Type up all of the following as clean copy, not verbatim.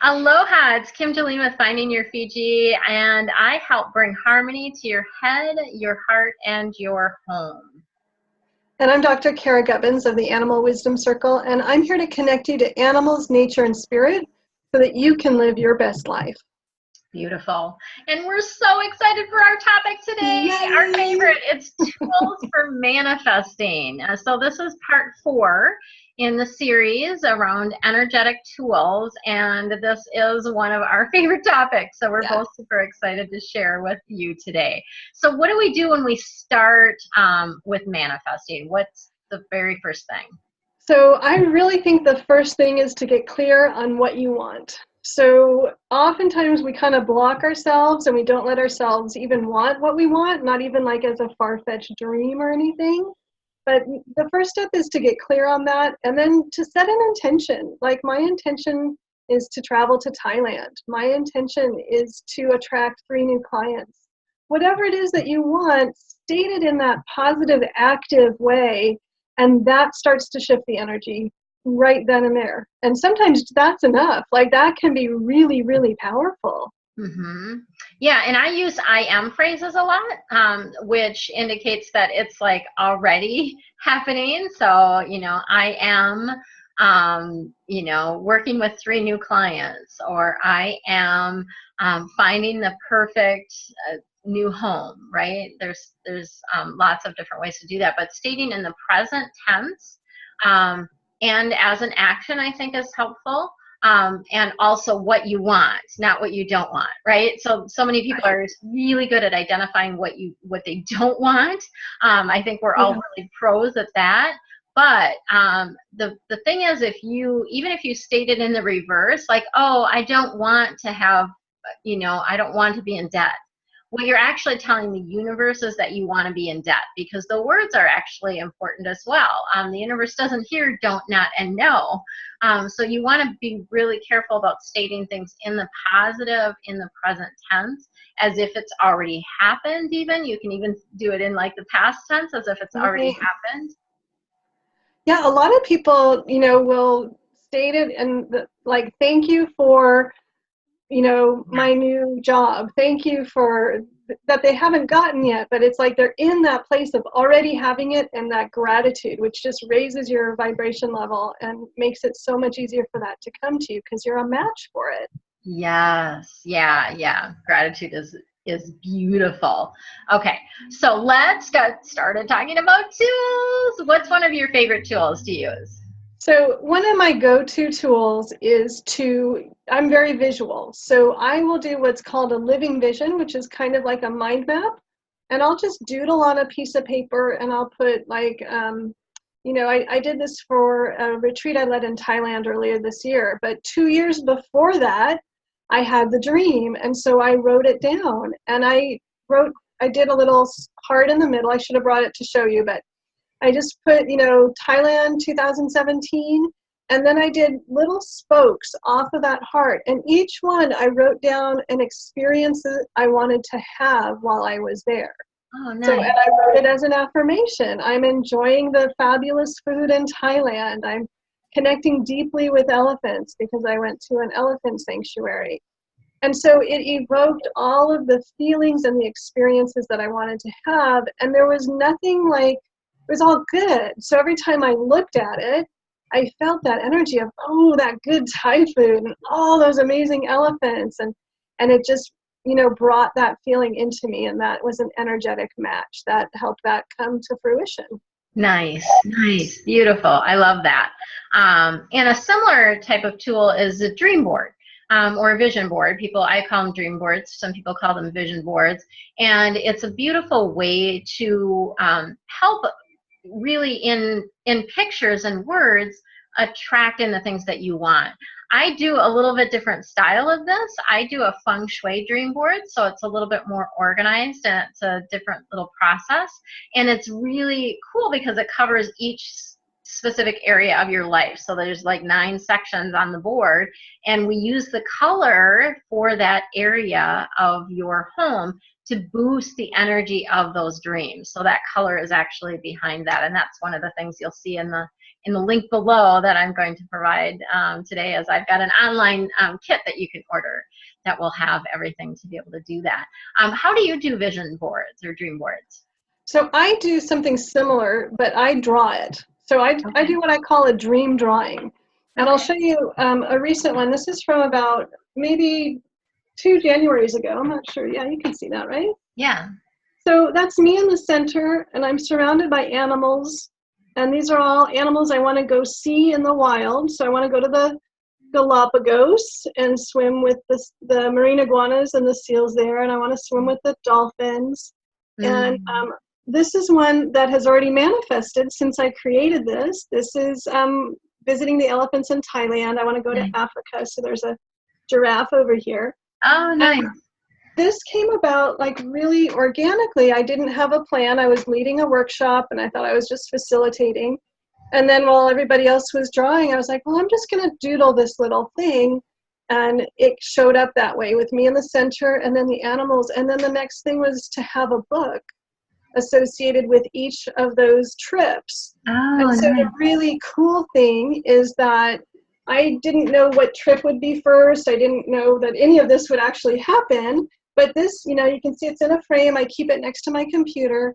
Aloha, it's Kim Jolene with Finding Your Fiji, and I help bring harmony to your head, your heart, and your home. And I'm Dr. Kara Gubbins of the Animal Wisdom Circle, and I'm here to connect you to animals, nature, and spirit so that you can live your best life. Beautiful. And we're so excited for our topic today. Yay! Our favorite, it's tools for manifesting. So this is part 4 in the series around energetic tools, and this is one of our favorite topics. So we're both super excited to share with you today. So what do we do when we start with manifesting? What's the very first thing? So I really think the first thing is to get clear on what you want. So oftentimes we kind of block ourselves and we don't let ourselves even want what we want, not even like as a far-fetched dream or anything. But the first step is to get clear on that and then to set an intention. Like my intention is to travel to Thailand. My intention is to attract 3 new clients. Whatever it is that you want, state it in that positive, active way, and that starts to shift the energy right then and there. And sometimes that's enough. Like that can be really, really powerful. Mm-hmm. Yeah, and I use I am phrases a lot, which indicates that it's like already happening. So, I am, working with 3 new clients, or I am finding the perfect new home, right? There's lots of different ways to do that, but stating in the present tense and as an action, I think is helpful. And also what you want, not what you don't want, right? So many people are really good at identifying what they don't want. I think we're all really pros at that. But the thing is, even if you state it in the reverse, like, oh, I don't want to have, I don't want to be in debt. What you're actually telling the universe is that you want to be in debt, because the words are actually important as well. The universe doesn't hear don't, not, and no. So you want to be really careful about stating things in the positive, in the present tense, as if it's already happened even. You can even do it in like the past tense, as if it's already happened. Yeah, a lot of people, will state it and like, thank you for my new job. Thank you for that they haven't gotten yet, but it's like they're in that place of already having it, and that gratitude, which just raises your vibration level and makes it so much easier for that to come to you because you're a match for it. Yes. Yeah. Gratitude is beautiful. Okay. So let's get started talking about tools. What's one of your favorite tools to use? So one of my go-to tools is I'm very visual. So I will do what's called a living vision, which is kind of like a mind map. And I'll just doodle on a piece of paper and I'll put like, I did this for a retreat I led in Thailand earlier this year. But 2 years before that, I had the dream. And so I wrote it down and I did a little heart in the middle. I should have brought it to show you, but I just put, Thailand 2017, and then I did little spokes off of that heart. And each one I wrote down an experience that I wanted to have while I was there. Oh, nice. So, and I wrote it as an affirmation. I'm enjoying the fabulous food in Thailand. I'm connecting deeply with elephants because I went to an elephant sanctuary. And so it evoked all of the feelings and the experiences that I wanted to have. And there was nothing like, it was all good. So every time I looked at it, I felt that energy of, oh, that good Thai food and all those amazing elephants. And it just, brought that feeling into me. And that was an energetic match that helped that come to fruition. Nice. Beautiful. I love that. And a similar type of tool is a dream board. Or a vision board. I call them dream boards. Some people call them vision boards. And it's a beautiful way to help really in pictures and words attract in the things that you want. I do a little bit different style of this. I do a Feng Shui Dream Board, so it's a little bit more organized and it's a different little process. And it's really cool because it covers each specific area of your life. So there's like 9 sections on the board, and we use the color for that area of your home to boost the energy of those dreams. So that color is actually behind that, and that's one of the things you'll see in in the link below that I'm going to provide today, as I've got an online kit that you can order that will have everything to be able to do that. How do you do vision boards or dream boards? So I do something similar, but I draw it. So I do what I call a dream drawing. And I'll show you a recent one. This is from about maybe 2 Januaries ago. I'm not sure. Yeah, you can see that, right? Yeah. So that's me in the center, and I'm surrounded by animals. And these are all animals I want to go see in the wild. So I want to go to the Galapagos and swim with the marine iguanas and the seals there. And I want to swim with the dolphins. And this is one that has already manifested since I created this. This is visiting the elephants in Thailand. I want to go to Africa, so there's a giraffe over here. Oh, nice. This came about like really organically. I didn't have a plan. I was leading a workshop, and I thought I was just facilitating. And then while everybody else was drawing, I was like, well, I'm just going to doodle this little thing. And it showed up that way with me in the center and then the animals. And then the next thing was to have a book associated with each of those trips. And so the really cool thing is that I didn't know what trip would be first. I didn't know that any of this would actually happen. But this, you can see it's in a frame. I keep it next to my computer.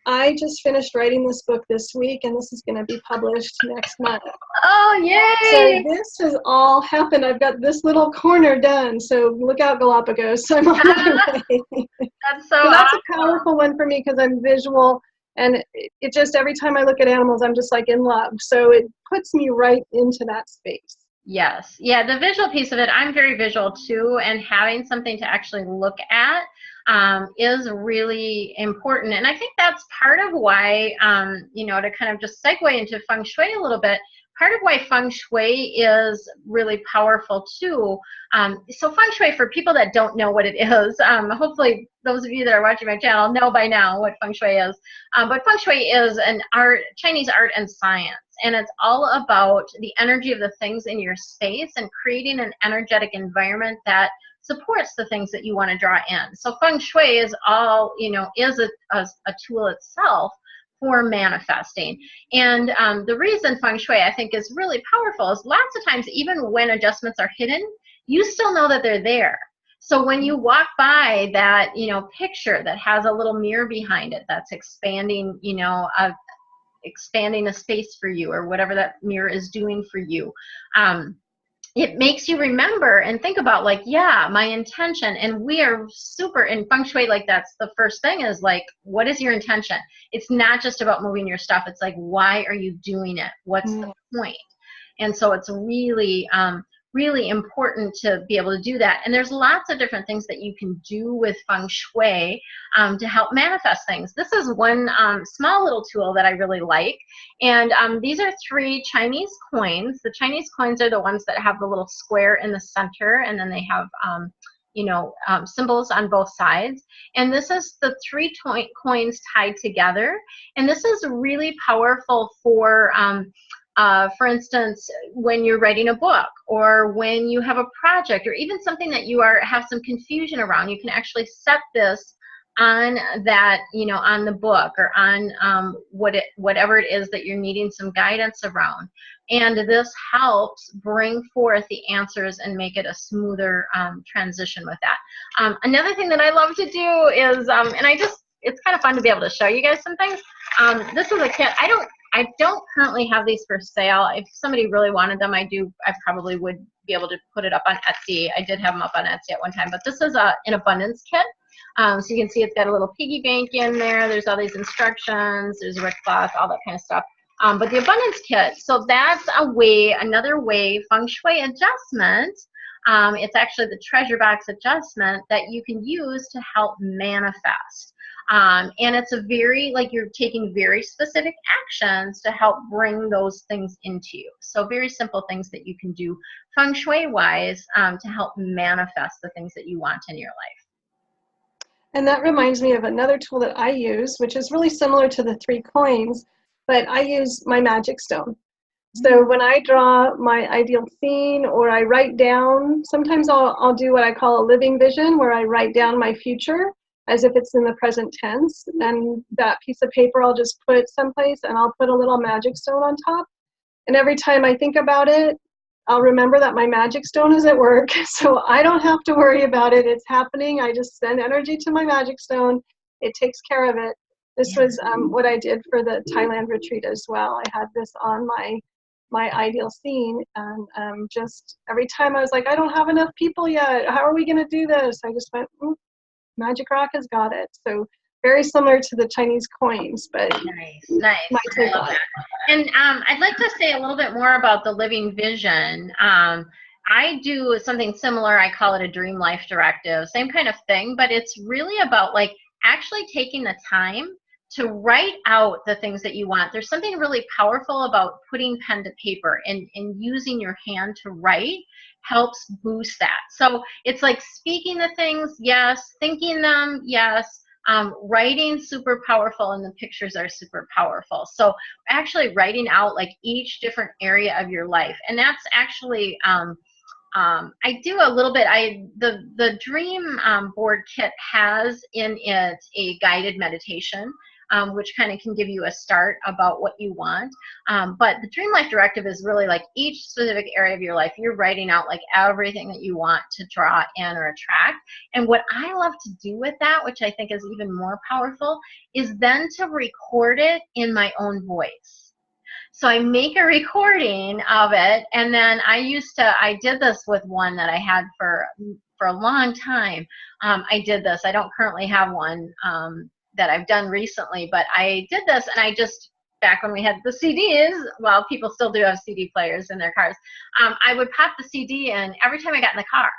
I just finished writing this book this week, and this is going to be published next month. Oh, yay! So this has all happened. I've got this little corner done. So look out, Galapagos. I'm on my way. That's so awesome. That's a powerful one for me because I'm visual, and it just, every time I look at animals, I'm just like in love. So it puts me right into that space. Yes. Yeah, the visual piece of it, I'm very visual too, and having something to actually look at is really important. And I think that's part of why, to kind of just segue into Feng Shui a little bit, part of why Feng Shui is really powerful too. So Feng Shui, for people that don't know what it is, hopefully those of you that are watching my channel know by now what Feng Shui is. But Feng Shui is an Chinese art and science. And it's all about the energy of the things in your space and creating an energetic environment that supports the things that you want to draw in. So Feng Shui is all, is a tool itself for manifesting. And the reason Feng Shui, I think, is really powerful is lots of times, even when adjustments are hidden, you still know that they're there. So when you walk by that, picture that has a little mirror behind it that's expanding, expanding a space for you, or whatever that mirror is doing for you, it makes you remember and think about, like, yeah, my intention. And we are super in Feng Shui, like, that's the first thing is, like, what is your intention? It's not just about moving your stuff. It's like, why are you doing it? What's the point? And so it's really really important to be able to do that. And there's lots of different things that you can do with Feng Shui to help manifest things. This is one small little tool that I really like. And these are 3 Chinese coins. The Chinese coins are the ones that have the little square in the center, and then they have symbols on both sides. And this is the 3 coins tied together. And this is really powerful for instance, when you're writing a book, or when you have a project, or even something that you have some confusion around, you can actually set this on that, on the book, or on whatever it is that you're needing some guidance around. And this helps bring forth the answers and make it a smoother transition with that. Another thing that I love to do is, it's kind of fun to be able to show you guys some things. This is a kit. I don't currently have these for sale. If somebody really wanted them, I probably would be able to put it up on Etsy. I did have them up on Etsy at one time, but this is an abundance kit. So you can see it's got a little piggy bank in there. There's all these instructions. There's a cloth, all that kind of stuff. But the abundance kit, so that's another way, Feng Shui adjustment. It's actually the treasure box adjustment that you can use to help manifest. And it's you're taking very specific actions to help bring those things into you. So very simple things that you can do Feng Shui wise to help manifest the things that you want in your life. And that reminds me of another tool that I use, which is really similar to the 3 coins, but I use my magic stone. So when I draw my ideal scene, or I write down, sometimes I'll do what I call a living vision, where I write down my future as if it's in the present tense. And that piece of paper I'll just put someplace, and I'll put a little magic stone on top. And every time I think about it, I'll remember that my magic stone is at work. So I don't have to worry about it. It's happening. I just send energy to my magic stone. It takes care of it. This was what I did for the Thailand retreat as well. I had this on my ideal scene, and just every time I was like, I don't have enough people yet. How are we going to do this? I just went, Magic Rock has got it. So very similar to the Chinese coins, but nice. I love that. And I'd like to say a little bit more about the living vision. I do something similar. I call it a dream life directive. Same kind of thing, but it's really about like actually taking the time to write out the things that you want. There's something really powerful about putting pen to paper and using your hand to write helps boost that. So it's like speaking the things, yes, thinking them, yes, writing super powerful, and the pictures are super powerful. So actually writing out like each different area of your life. And that's actually, I do a little bit, the dream board kit has in it a guided meditation, which kind of can give you a start about what you want. But the Dream Life Directive is really like each specific area of your life, you're writing out like everything that you want to draw in or attract. And what I love to do with that, which I think is even more powerful, is then to record it in my own voice. So I make a recording of it, and then I did this with one that I had for a long time. I did this. I don't currently have one that I've done recently, but I did this, and I just, back when we had the CDs, well, people still do have CD players in their cars, I would pop the CD in every time I got in the car.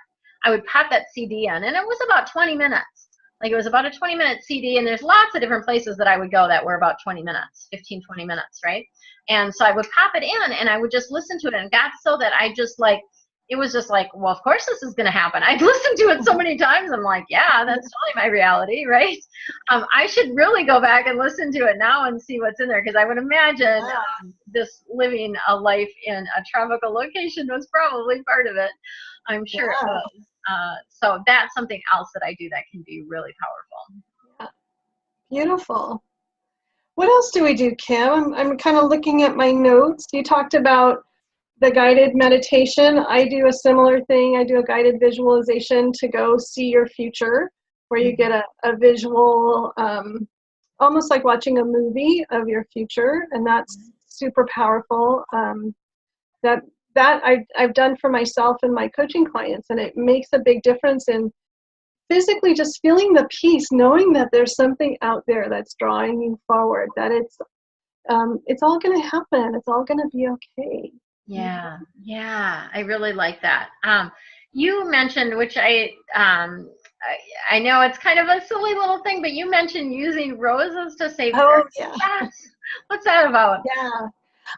I would pop that CD in, and it was about 20 minutes. Like, it was about a 20-minute CD, and there's lots of different places that I would go that were about 20 minutes, 15, 20 minutes, right? And so I would pop it in, and I would just listen to it, and it got so that I just like, it was just like, well, of course this is going to happen. I'd listened to it so many times. I'm like, yeah, that's totally my reality, right? I should really go back and listen to it now and see what's in there, because I would imagine this living a life in a tropical location was probably part of it. I'm sure it was. So that's something else that I do that can be really powerful. Beautiful. What else do we do, Kim? I'm kind of looking at my notes. You talked about the guided meditation. I do a similar thing. I do a guided visualization to go see your future, where you get a visual, almost like watching a movie of your future, and that's super powerful. That I've done for myself and my coaching clients, and it makes a big difference in physically just feeling the peace, knowing that there's something out there that's drawing you forward, that it's all going to happen. It's all going to be okay. Yeah, I really like that. You mentioned, which I know it's kind of a silly little thing, but you mentioned using roses to save yeah. What's that about? Yeah.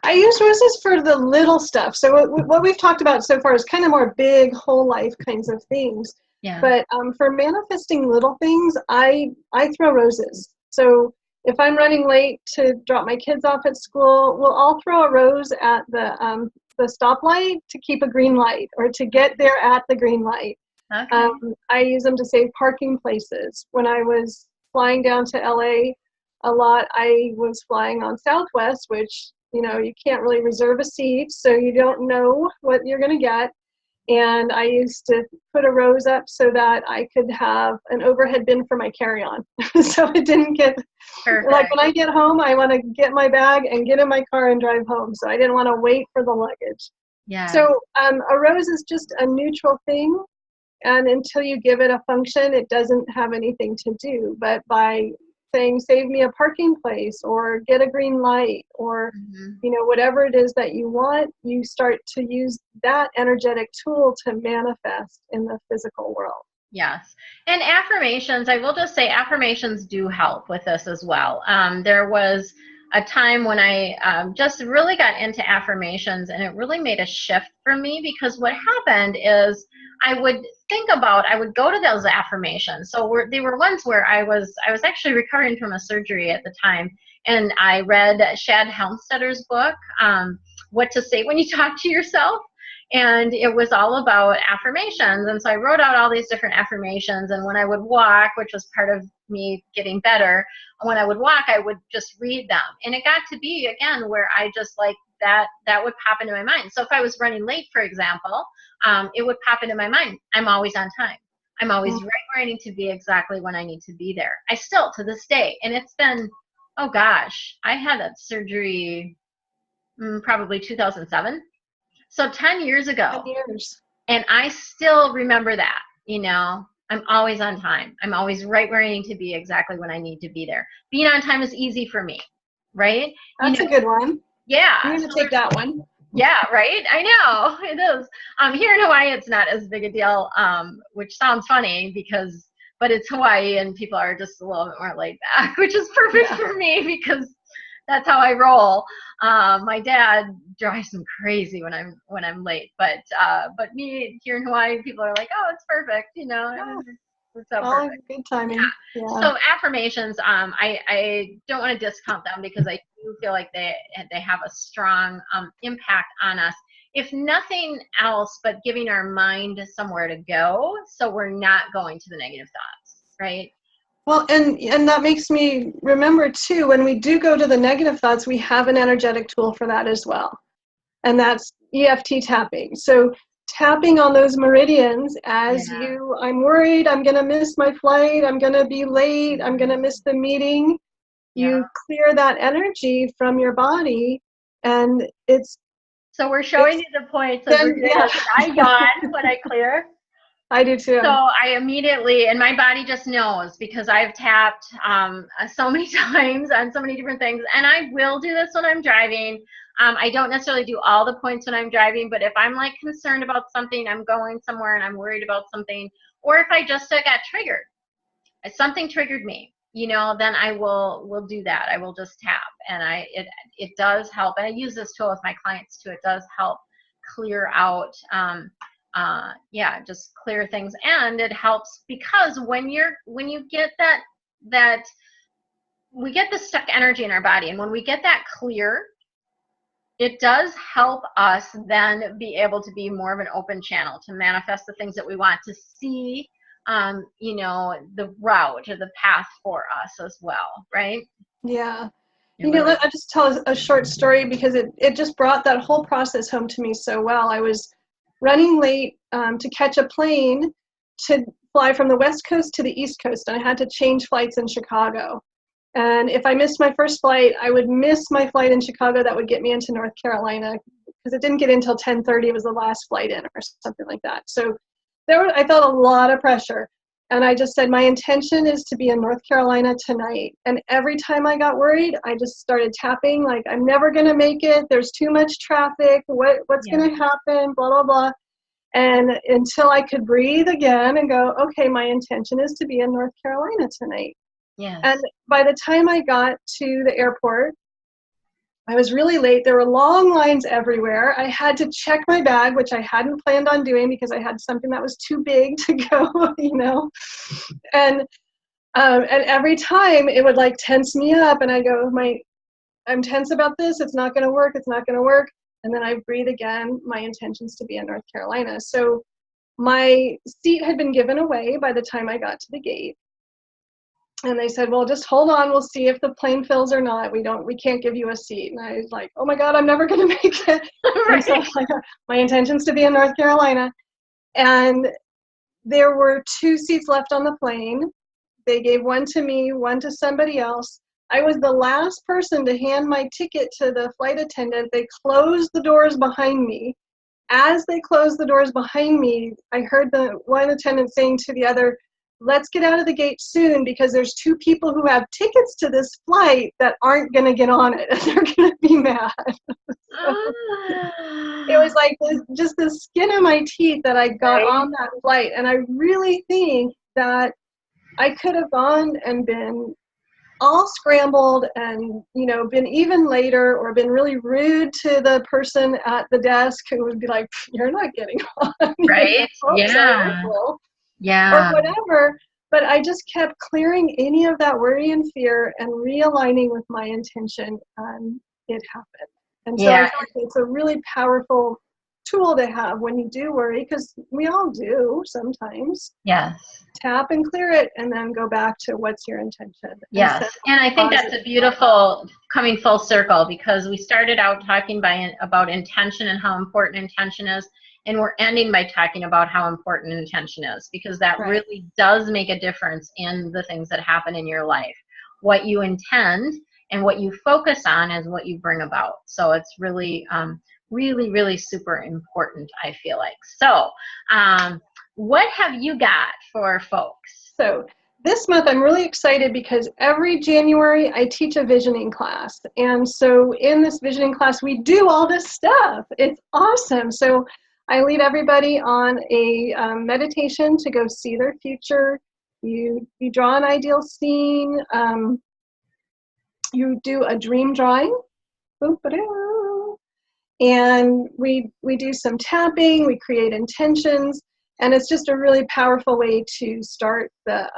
I use roses for the little stuff. So what we've talked about so far is kind of more big whole life kinds of things. Yeah. But for manifesting little things, I throw roses. So if I'm running late to drop my kids off at school, we'll all throw a rose at the stoplight to keep a green light, or to get there at the green light. Okay. I use them to save parking places. When I was flying down to LA a lot, I was flying on Southwest, which, you can't really reserve a seat, so you don't know what you're going to get. And I used to put a rose up so that I could have an overhead bin for my carry-on. So it didn't get, Perfect. like when I get home, I want to get my bag and get in my car and drive home. So I didn't want to wait for the luggage. Yeah. So a rose is just a neutral thing. And until you give it a function, it doesn't have anything to do. But by saying, save me a parking place, or get a green light, or whatever it is that you want, you start to use that energetic tool to manifest in the physical world. Yes. And affirmations, I will just say affirmations do help with this as well. There was a time when I just really got into affirmations, and it really made a shift for me, because what happened is I would go to those affirmations. So they were ones where I was actually recovering from a surgery at the time, and I read Shad Helmstedter's book, What to Say When You Talk to Yourself. And it was all about affirmations. And so I wrote out all these different affirmations. And when I would walk, which was part of me getting better, when I would walk, I would just read them. And it got to be, again, where I just like that would pop into my mind. So if I was running late, for example, it would pop into my mind, I'm always on time. I'm always right where I need to be, exactly when I need to be there. I still, to this day, and it's been, oh gosh, I had that surgery probably 2007. So 10 years ago. 10 years. And I still remember that, I'm always on time. I'm always right where I need to be, exactly when I need to be there. Being on time is easy for me, right? That's a good one. Yeah. I'm going to take that one. Yeah, right? I know, it is. Here in Hawaii, it's not as big a deal, which sounds funny but it's Hawaii and people are just a little bit more laid back, which is perfect for me because that's how I roll. My dad drives me crazy when I'm late, but me here in Hawaii, people are like, oh, it's perfect, It's so perfect. Good timing. Yeah. So affirmations, I don't want to discount them because I do feel like they have a strong impact on us. If nothing else, but giving our mind somewhere to go, so we're not going to the negative thoughts, right? Well, and that makes me remember too, when we do go to the negative thoughts, we have an energetic tool for that as well. And that's EFT tapping. So tapping on those meridians as I'm worried, I'm going to miss my flight, I'm going to be late, I'm going to miss the meeting. You clear that energy from your body, and it's. So we're showing you the points of I gone when I clear. I do too. So I immediately, and my body just knows because I've tapped so many times on so many different things, and I will do this when I'm driving. I don't necessarily do all the points when I'm driving, but if I'm like concerned about something, I'm going somewhere and I'm worried about something, or if I just got triggered, something triggered me, then I will do that. I will just tap, and it does help. And I use this tool with my clients too. It does help clear out. Just clear things, and it helps because when you get that we get the stuck energy in our body, and when we get that clear, it does help us then be able to be more of an open channel to manifest the things that we want to see, the route or the path for us as well, right? Yeah. I'll just tell a short story because it just brought that whole process home to me so well. I was running late to catch a plane to fly from the West Coast to the East Coast, and I had to change flights in Chicago. And if I missed my first flight, I would miss my flight in Chicago that would get me into North Carolina because it didn't get in until 10:30. It was the last flight in or something like that. So I felt a lot of pressure. And I just said, my intention is to be in North Carolina tonight. And every time I got worried, I just started tapping, like, I'm never going to make it. There's too much traffic. What's going to happen? Blah, blah, blah. And until I could breathe again and go, okay, my intention is to be in North Carolina tonight. Yes. And by the time I got to the airport, I was really late. There were long lines everywhere. I had to check my bag, which I hadn't planned on doing because I had something that was too big to go, And every time it would like tense me up, and I go, I'm tense about this. It's not going to work. It's not going to work. And then I breathe again. My intention's to be in North Carolina. So my seat had been given away by the time I got to the gate. And they said, well, just hold on. We'll see if the plane fills or not. We can't give you a seat. And I was like, oh my God, I'm never going to make it. Right. So my intention's to be in North Carolina. And there were 2 seats left on the plane. They gave one to me, one to somebody else. I was the last person to hand my ticket to the flight attendant. They closed the doors behind me. As they closed the doors behind me, I heard the one attendant saying to the other, let's get out of the gate soon because there's 2 people who have tickets to this flight that aren't going to get on it and they're going to be mad. It was like just the skin of my teeth that I got on that flight. And I really think that I could have gone and been all scrambled and, been even later or been really rude to the person at the desk who would be like, you're not getting on. Right. Yeah. Or whatever, but I just kept clearing any of that worry and fear and realigning with my intention, and it happened. And so I feel like it's a really powerful tool to have when you do worry, because we all do sometimes. Yes. Tap and clear it, and then go back to what's your intention. Yes, and I think that's a beautiful coming full circle, because we started out talking about intention and how important intention is, and we're ending by talking about how important intention is, because that really does make a difference in the things that happen in your life. What you intend and what you focus on is what you bring about. So it's really, really, really super important, I feel like. So what have you got for folks? So this month I'm really excited because every January I teach a visioning class. And so in this visioning class, we do all this stuff. It's awesome. So I lead everybody on a meditation to go see their future. You draw an ideal scene. You do a dream drawing. And we do some tapping, we create intentions, and it's just a really powerful way to start the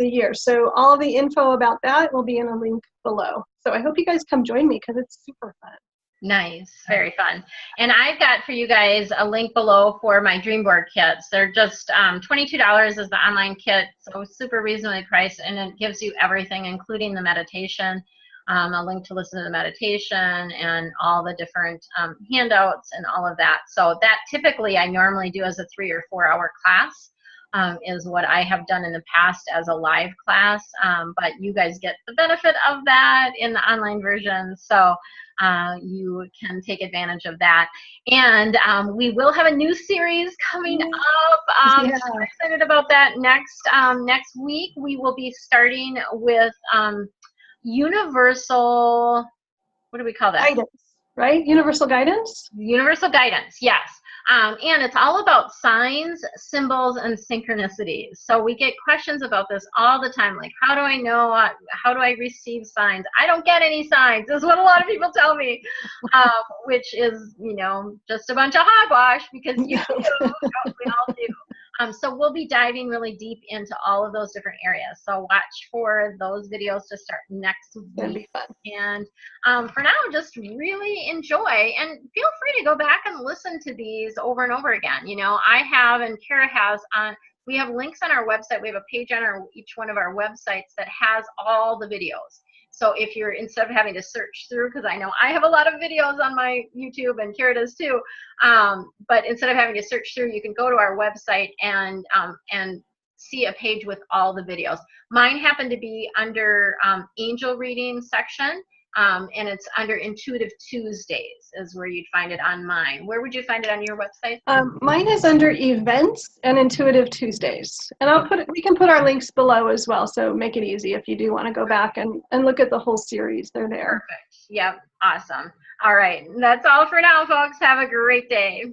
year. So all the info about that will be in a link below. So I hope you guys come join me, because it's super fun. Nice, very fun. And I've got for you guys a link below for my dream board kits. They're just $22 is the online kit, so super reasonably priced, and it gives you everything, including the meditation, a link to listen to the meditation, and all the different handouts and all of that. So that typically I normally do as a 3 or 4 hour class, is what I have done in the past as a live class, but you guys get the benefit of that in the online version, so you can take advantage of that. And we will have a new series coming up. So I'm excited about that. Next week we will be starting with universal, what do we call that? Guidance, right? Universal guidance? Universal guidance, yes. And it's all about signs, symbols, and synchronicities. So we get questions about this all the time, like, how do I know, how do I receive signs? I don't get any signs, is what a lot of people tell me, which is, you know, just a bunch of hogwash, because you do, we all do. So we'll be diving really deep into all of those different areas. So watch for those videos to start next week. That'd be fun. And for now, just really enjoy, and feel free to go back and listen to these over and over again. You know, I have, and Kara has, we have links on our website. We have a page on each one of our websites that has all the videos. So if you're, instead of having to search through, because I know I have a lot of videos on my YouTube, and Kara does too, but instead of having to search through, you can go to our website and see a page with all the videos. Mine happened to be under angel reading section, and it's under Intuitive Tuesdays is where you'd find it on mine. Where would you find it on your website? Mine is under events and Intuitive Tuesdays. And we can put our links below as well, so make it easy if you do want to go back and look at the whole series. They're there. Perfect. Yep. Awesome. All right. That's all for now, folks. Have a great day.